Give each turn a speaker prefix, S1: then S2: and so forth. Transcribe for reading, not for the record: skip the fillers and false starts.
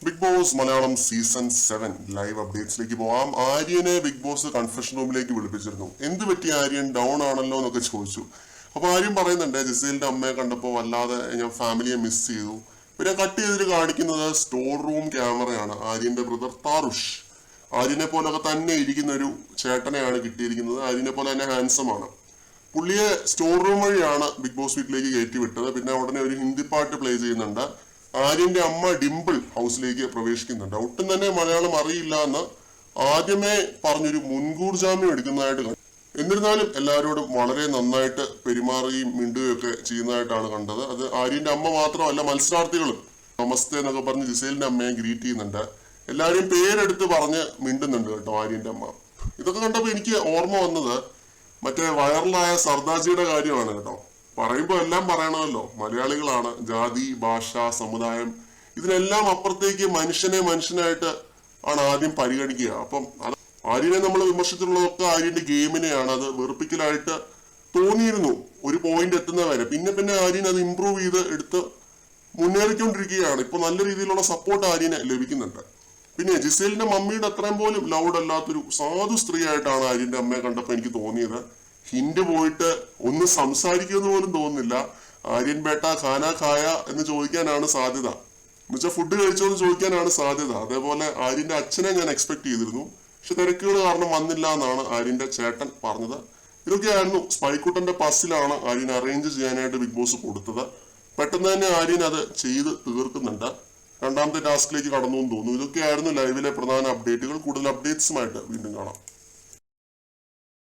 S1: Big Boss Malayalam season 7 live അപ്ഡേറ്റ്സിലേക്ക് പോവാം. ആര്യനെ ബിഗ് ബോസ് കൺഫെഷൻ റൂമിലേക്ക് വിളിപ്പിച്ചിരുന്നു. എന്ത് പറ്റി ആര്യൻ ഡൗൺ ആണല്ലോ എന്നൊക്കെ ചോദിച്ചു. അപ്പൊ ആര്യൻ പറയുന്നുണ്ട്, ജിസേലിന്റെ അമ്മയെ കണ്ടപ്പോൾ വല്ലാതെ ഞാൻ ഫാമിലിയെ മിസ് ചെയ്തു. പിന്നെ കട്ട് ചെയ്തിട്ട് കാണിക്കുന്നത് സ്റ്റോർ റൂം ക്യാമറയാണ്. ആര്യന്റെ ബ്രദർ താറുഷ് ആര്യനെ പോലൊക്കെ തന്നെ ഇരിക്കുന്ന ഒരു ചേട്ടനെയാണ് കിട്ടിയിരിക്കുന്നത്. ആര്യനെ പോലെ തന്നെ ഹാൻസം ആണ്. പുള്ളിയെ സ്റ്റോർ റൂം വഴിയാണ് ബിഗ് ബോസ് വീട്ടിലേക്ക് കയറ്റി വിട്ടത്. പിന്നെ ഉടനെ ഒരു ഹിന്ദി പാട്ട് പ്ലേ ചെയ്യുന്നുണ്ട്. ആര്യന്റെ അമ്മ ഡിംപിൾ ഹൗസിലേക്ക് പ്രവേശിക്കുന്നുണ്ട്. ഒട്ടും തന്നെ മലയാളം അറിയില്ല എന്ന് ആദ്യമേ പറഞ്ഞൊരു മുൻകൂർ ജാമ്യം എടുക്കുന്നതായിട്ട് കണ്ടു. എന്നിരുന്നാലും എല്ലാവരോടും വളരെ നന്നായിട്ട് പെരുമാറുകയും മിണ്ടുകയും ഒക്കെ ചെയ്യുന്നതായിട്ടാണ് കണ്ടത്. അത് ആര്യന്റെ അമ്മ മാത്രമല്ല, മത്സരാർത്ഥികളും നമസ്തേ എന്നൊക്കെ പറഞ്ഞ് ജിസേലിന്റെ അമ്മയെ ഗ്രീറ്റ് ചെയ്യുന്നുണ്ട്. എല്ലാവരും പേരെടുത്ത് പറഞ്ഞ് മിണ്ടുന്നുണ്ട് കേട്ടോ ആര്യന്റെ അമ്മ. ഇതൊക്കെ കണ്ടപ്പോൾ എനിക്ക് ഓർമ്മ വന്നത് മറ്റേ വൈറലായ സർദാജിയുടെ കാര്യമാണ് കേട്ടോ. പറയുമ്പോൾ എല്ലാം പറയണമല്ലോ, മലയാളികളാണ്, ജാതി, ഭാഷ, സമുദായം ഇതിനെല്ലാം അപ്പുറത്തേക്ക് മനുഷ്യനെ മനുഷ്യനായിട്ട് ആണ് ആദ്യം പരിഗണിക്കുക. അപ്പം ആര്യനെ നമ്മൾ വിമർശിച്ചിട്ടുള്ളതൊക്കെ ആര്യന്റെ ഗെയിമിനെയാണ്. അത് വെറുപ്പിക്കലായിട്ട് തോന്നിയിരുന്നു ഒരു പോയിന്റ് എത്തുന്നവരെ. പിന്നെ ആര്യൻ അത് ഇമ്പ്രൂവ് ചെയ്ത് എടുത്ത് മുന്നേറിക്കൊണ്ടിരിക്കുകയാണ്. ഇപ്പൊ നല്ല രീതിയിലുള്ള സപ്പോർട്ട് ആര്യന് ലഭിക്കുന്നുണ്ട്. പിന്നെ ജിസേലിന്റെ മമ്മിയുടെ അത്രയും പോലും ലൗഡ് അല്ലാത്തൊരു സാധു സ്ത്രീ ആയിട്ടാണ് ആര്യന്റെ അമ്മയെ കണ്ടപ്പോൾ എനിക്ക് തോന്നിയത്. ഹിന്റ് പോയിട്ട് ഒന്ന് സംസാരിക്കുമെന്ന് പോലും തോന്നുന്നില്ല. ആര്യൻ ബേട്ട ഖാന ഖായ എന്ന് ചോദിക്കാനാണ് സാധ്യത, എന്നുവെച്ചാൽ ഫുഡ് കഴിച്ചോ എന്ന് ചോദിക്കാനാണ് സാധ്യത. അതേപോലെ ആര്യന്റെ അച്ഛനെ ഞാൻ എക്സ്പെക്ട് ചെയ്തിരുന്നു, പക്ഷെ തിരക്കുകൾ കാരണം വന്നില്ല എന്നാണ് ആര്യന്റെ ചേട്ടൻ പറഞ്ഞത്. ഇതൊക്കെയായിരുന്നു സ്പൈക്കുട്ടന്റെ പസിലാണ് ആര്യൻ അറേഞ്ച് ചെയ്യാനായിട്ട് ബിഗ് ബോസ് കൊടുത്തത്. പെട്ടെന്ന് തന്നെ ആര്യൻ അത് ചെയ്ത് തീർക്കുന്നുണ്ട്. രണ്ടാമത്തെ ടാസ്കിലേക്ക് കടന്നു എന്ന് തോന്നുന്നു. ഇതൊക്കെയായിരുന്നു ലൈവിലെ പ്രധാന അപ്ഡേറ്റുകൾ. കൂടുതൽ അപ്ഡേറ്റ്സുമായിട്ട് വീണ്ടും കാണാം.